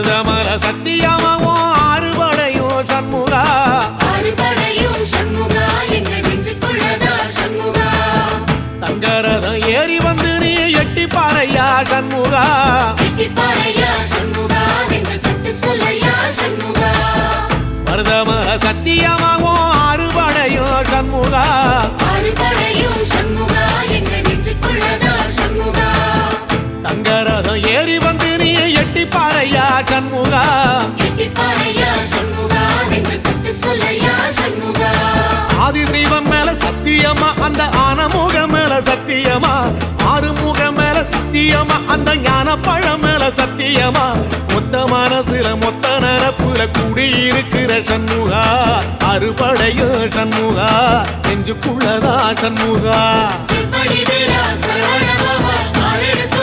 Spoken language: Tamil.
மருதமல சத்தியமாவோ ஆறுபடையும் சண்முகா ஆறுபடையும் சண்முகா எங்கள் நெஞ்சுக்குள்ளதா சண்முகா தங்கரதம் ஏறி வந்து நீ எட்டி பாறையா சண்முகா எட்டி பாறையா சண்முகா எங்கள் சட்டு சொல்லையா சண்முகா மருதமல சத்தியமாவோ ஆறுபடையும் சண்முகா ஆறுபடையும் சண்முகா எங்கள் நெஞ்சுக்குள்ளதா சண்முகா தங்கரதம் ஏறி வந்து நீ எட்டி பாறையா சண்முகா எட்டி பாறையா சண்முகா எங்கள் சட்டு சொல்லையா சண்முகா ஆதிசைவம் மேல சத்தியமா அந்த ஆனமுக மேல சத்தியமா ஆறுமுக மேல சத்தியமா அந்த ஞான பழம் மேல சத்தியமா மொத்த மனசுல மொத்த நரப்புல குடியிருக்கிற சண்முகா அறுபடையோ சண்முகா நெஞ்சுக்குள்ளதா சண்முகா சிவடி வேலா சரவண பவா ஆரெடுத்த